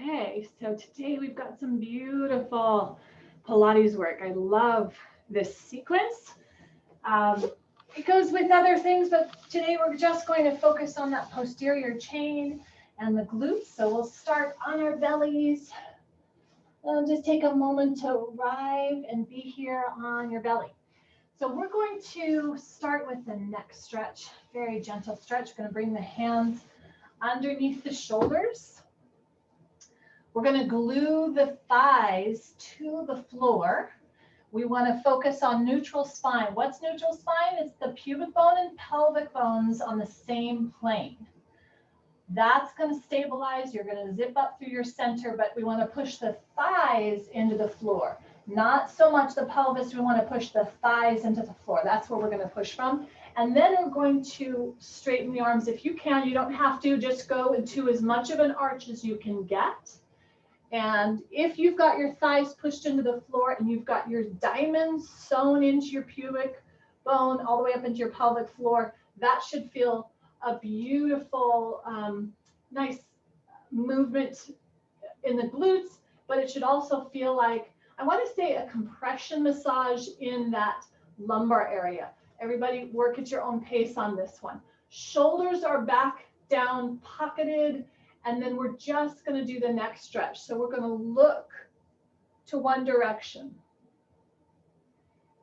Okay, so today we've got some beautiful Pilates work. I love this sequence. Um, it goes with other things, but today we're just going to focus on that posterior chain and the glutes. So we'll start on our bellies. Just take a moment to arrive and be here on your belly. So we're going to start with the neck stretch, very gentle stretch. We're going to bring the hands underneath the shoulders. We're going to glue the thighs to the floor. We want to focus on neutral spine. What's neutral spine? It's the pubic bone and pelvic bones on the same plane. That's going to stabilize. You're going to zip up through your center, but we want to push the thighs into the floor. Not so much the pelvis. We want to push the thighs into the floor. That's where we're going to push from. And then we're going to straighten the arms. If you can, you don't have to. Just go into as much of an arch as you can get. And if you've got your thighs pushed into the floor and you've got your diamonds sewn into your pubic bone all the way up into your pelvic floor, that should feel a beautiful, nice movement in the glutes, but it should also feel like, I want to say, a compression massage in that lumbar area. Everybody work at your own pace on this one. Shoulders are back down, pocketed. And then we're just going to do the neck stretch. So we're going to look to one direction.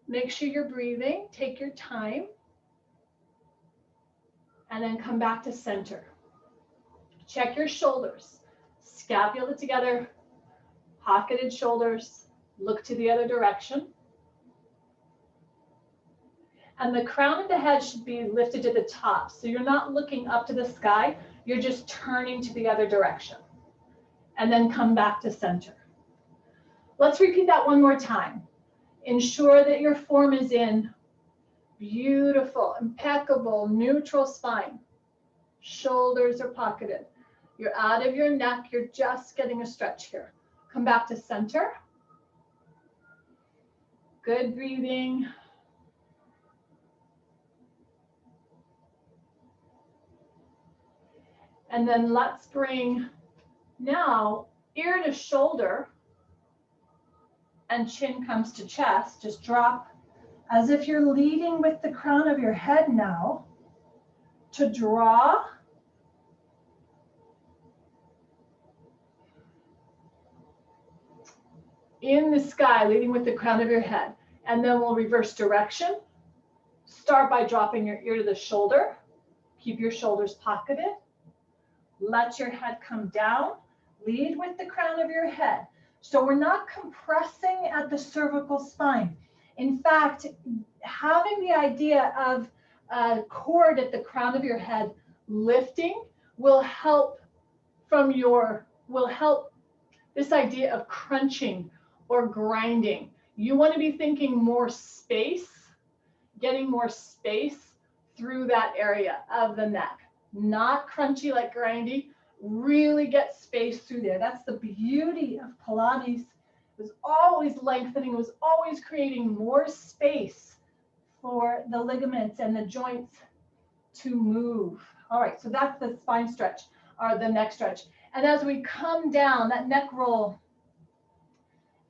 Make sure you're breathing. Take your time. And then come back to center. Check your shoulders. Scapula together. Pocketed shoulders. Look to the other direction. And the crown of the head should be lifted to the top. So you're not looking up to the sky. You're just turning to the other direction. And then come back to center. Let's repeat that one more time. Ensure that your form is in beautiful, impeccable, neutral spine. Shoulders are pocketed. You're out of your neck. You're just getting a stretch here. Come back to center. Good breathing. And then let's bring now ear to shoulder and chin comes to chest. Just drop as if you're leading with the crown of your head now to draw. In the sky, leading with the crown of your head. And then we'll reverse direction. Start by dropping your ear to the shoulder. Keep your shoulders pocketed. Let your head come down. Lead with the crown of your head. So we're not compressing at the cervical spine. In fact, having the idea of a cord at the crown of your head lifting will help this idea of crunching or grinding. You want to be thinking more space, getting more space through that area of the neck. Not crunchy like grindy, really get space through there. That's the beauty of Pilates. It was always lengthening, it was always creating more space for the ligaments and the joints to move. All right, so that's the spine stretch, or the neck stretch. And as we come down, that neck roll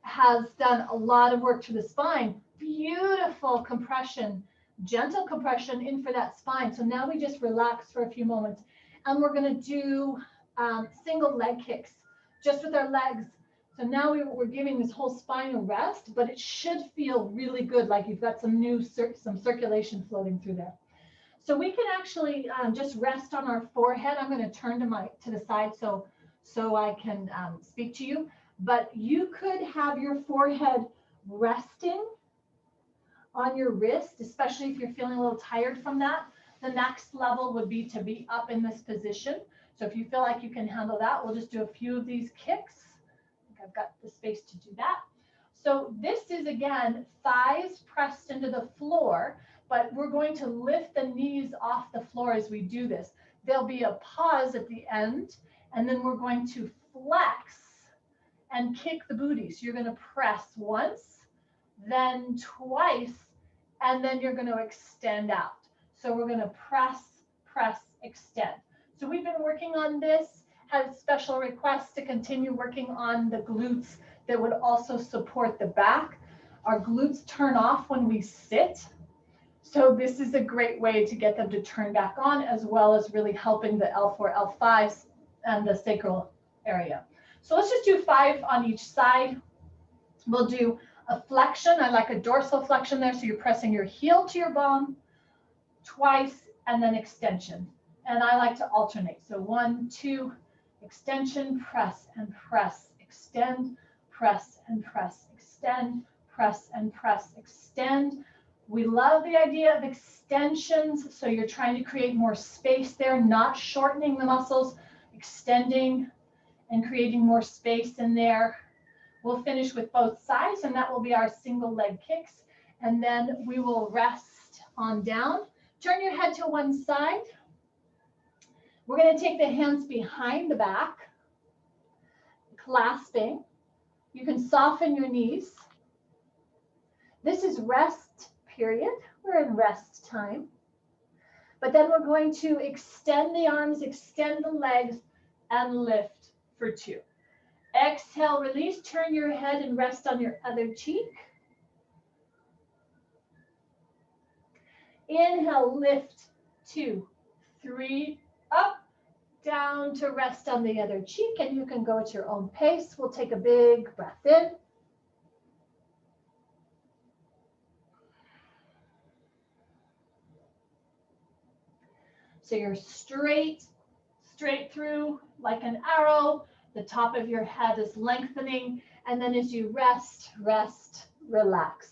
has done a lot of work to the spine. Beautiful compression. Gentle compression in for that spine. So now we just relax for a few moments. And we're going to do single leg kicks just with our legs. So now we're giving this whole spine a rest, but it should feel really good, like you've got some some circulation floating through there. So we can actually just rest on our forehead. I'm going to turn to the side so I can speak to you. But you could have your forehead resting on your wrist, especially if you're feeling a little tired from that. The next level would be to be up in this position. So if you feel like you can handle that, we'll just do a few of these kicks. I think I've got the space to do that. So this is, again, thighs pressed into the floor, but we're going to lift the knees off the floor as we do this. There'll be a pause at the end, and then we're going to flex and kick the booty. So you're going to press once, then twice, and then you're going to extend out. So we're going to press, press, extend. So we've been working on this has special requests to continue working on the glutes that would also support the back. Our glutes turn off when we sit. So this is a great way to get them to turn back on, as well as really helping the L4, L5 and the sacral area. So let's just do 5 on each side. We'll do a flexion. I like a dorsal flexion there. So you're pressing your heel to your bum twice and then extension. And I like to alternate. So 1, 2, extension, press and press, extend, press and press, extend, press and press, extend. We love the idea of extensions. So you're trying to create more space there, not shortening the muscles, extending and creating more space in there. We'll finish with both sides, and that will be our single leg kicks. And then we will rest on down. Turn your head to one side. We're going to take the hands behind the back, clasping. You can soften your knees. This is rest period. We're in rest time. But then we're going to extend the arms, extend the legs, and lift for 2. Exhale, release, turn your head and rest on your other cheek. Inhale, lift, 2, 3, up, down to rest on the other cheek, and you can go at your own pace. We'll take a big breath in. So you're straight through like an arrow. The top of your head is lengthening, and then as you rest, relax.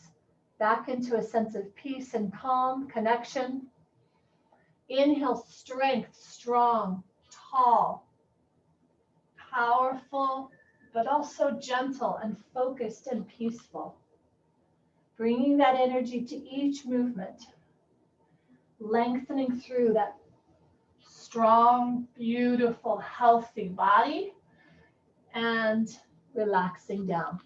Back into a sense of peace and calm, connection. Inhale, strength, strong, tall, powerful, but also gentle and focused and peaceful. Bringing that energy to each movement. Lengthening through that strong, beautiful, healthy body and relaxing down.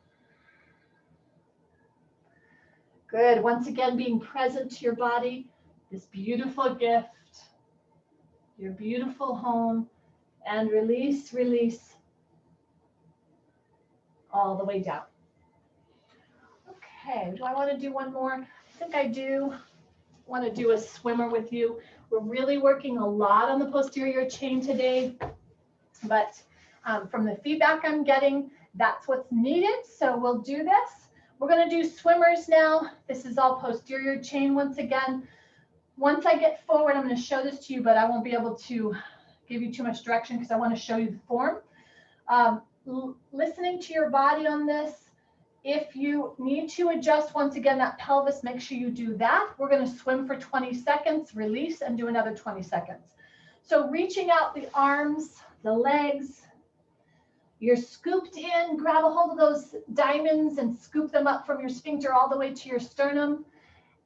Good. Once again, being present to your body, this beautiful gift, your beautiful home, and release, release all the way down. Okay, do I want to do one more? I think I do want to do a swimmer with you. We're really working a lot on the posterior chain today, but from the feedback I'm getting, that's what's needed. So we'll do this. We're going to do swimmers now. This is all posterior chain once again. Once I get forward, I'm going to show this to you, but I won't be able to give you too much direction because I want to show you the form. Listening to your body on this. If you need to adjust once again that pelvis, make sure you do that. We're going to swim for 20 seconds, release, and do another 20 seconds. So reaching out the arms, the legs. You're scooped in, grab a hold of those diamonds and scoop them up from your sphincter all the way to your sternum.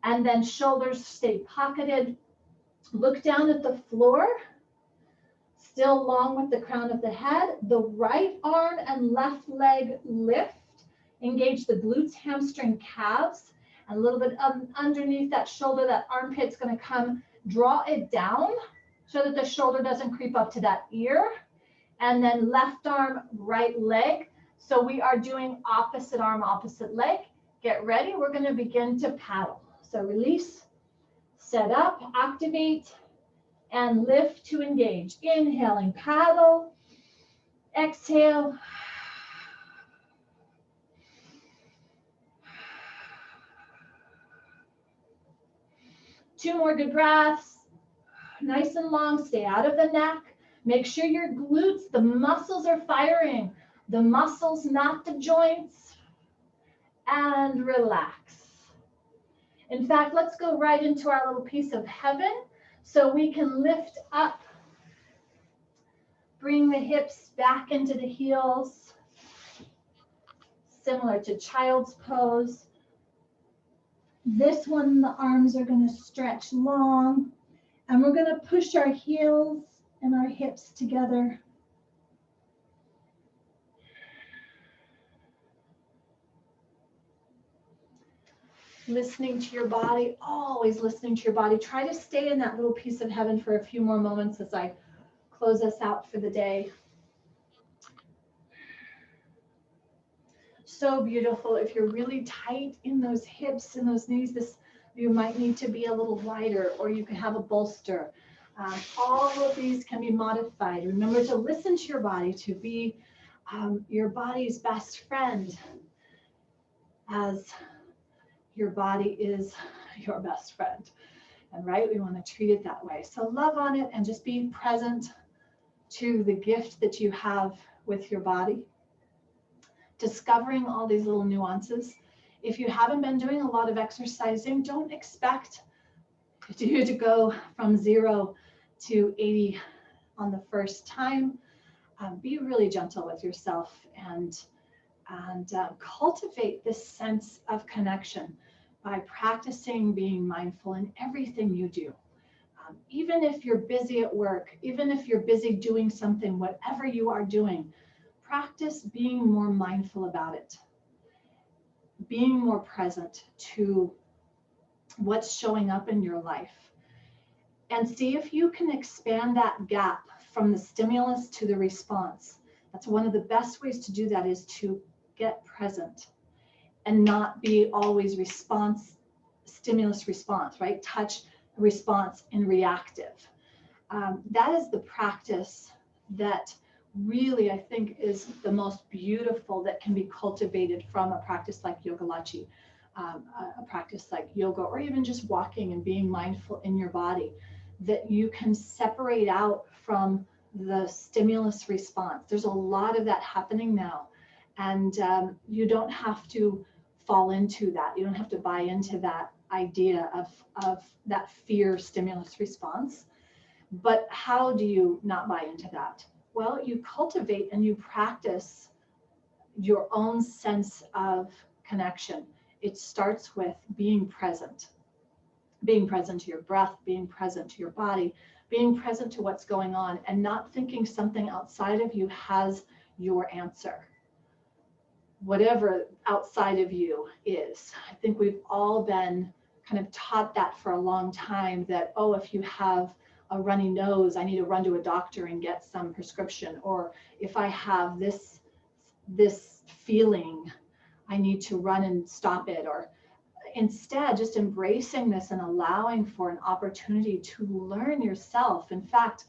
And then shoulders stay pocketed. Look down at the floor, still long with the crown of the head. The right arm and left leg lift. Engage the glutes, hamstring, calves. And a little bit underneath that shoulder, that armpit's going to come. Draw it down so that the shoulder doesn't creep up to that ear. And then left arm, right leg. So we are doing opposite arm, opposite leg. Get ready. We're going to begin to paddle. So release, set up, activate, and lift to engage. Inhaling, paddle. Exhale. Two more good breaths. Nice and long. Stay out of the neck. Make sure your glutes, the muscles are firing. The muscles, not the joints. And relax. In fact, let's go right into our little piece of heaven so we can lift up. Bring the hips back into the heels. Similar to child's pose. This one, the arms are going to stretch long. And we're going to push our heels and our hips together. Listening to your body, always listening to your body. Try to stay in that little piece of heaven for a few more moments as I close us out for the day. so beautiful. If you're really tight in those hips and those knees, you might need to be a little wider, or you can have a bolster. All of these can be modified. Remember to listen to your body, to be your body's best friend, as your body is your best friend. And right, we want to treat it that way. So love on it and just be present to the gift that you have with your body. Discovering all these little nuances. If you haven't been doing a lot of exercising, don't expect you to go from 0 to 80 on the first time. Be really gentle with yourself and cultivate this sense of connection by practicing being mindful in everything you do. Even if you're busy at work, even if you're busy doing something, whatever you are doing, practice being more mindful about it, being more present to what's showing up in your life, and see if you can expand that gap from the stimulus to the response. That's one of the best ways to do that, is to get present and not be always stimulus response, right? Touch, response, and reactive. That is the practice that really, I think, is the most beautiful that can be cultivated from a practice like Yogilachi, a practice like yoga, or even just walking and being mindful in your body, that you can separate out from the stimulus response. There's a lot of that happening now, and you don't have to fall into that. You don't have to buy into that idea of that fear stimulus response. But how do you not buy into that? Well, you cultivate and you practice your own sense of connection. It starts with being present to your breath, being present to your body, being present to what's going on, and not thinking something outside of you has your answer. Whatever outside of you is. I think we've all been kind of taught that for a long time, that, oh, if you have a runny nose, I need to run to a doctor and get some prescription. Or if I have this feeling, I need to run and stop it. Or instead, just embracing this and allowing for an opportunity to learn yourself. In fact,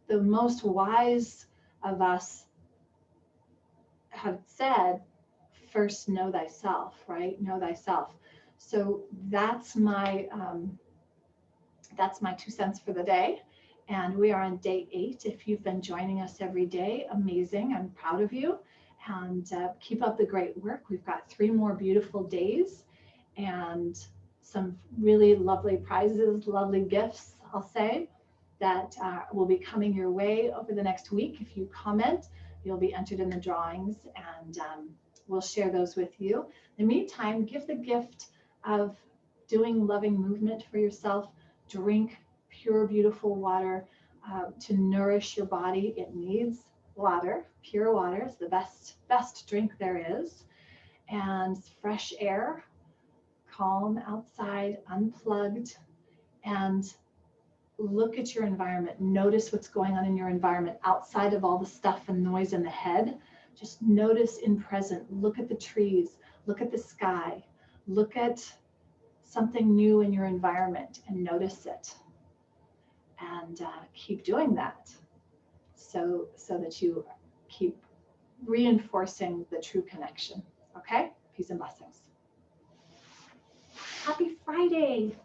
the most wise of us have said, first know thyself, right? Know thyself. So that's my 2 cents for the day. And we are on day 8. If you've been joining us every day, amazing. I'm proud of you. And keep up the great work. We've got 3 more beautiful days and some really lovely prizes, lovely gifts, I'll say, that will be coming your way over the next week. If you comment, you'll be entered in the drawings, and we'll share those with you. In the meantime, give the gift of doing loving movement for yourself. Drink pure, beautiful water to nourish your body. It needs water. Pure water is the best drink there is. And fresh air, calm outside, unplugged, and look at your environment. Notice what's going on in your environment outside of all the stuff and noise in the head. Just notice in present. Look at the trees. Look at the sky. Look at something new in your environment and notice it. And keep doing that so that you keep reinforcing the true connection. Okay? Peace and blessings. Happy Friday.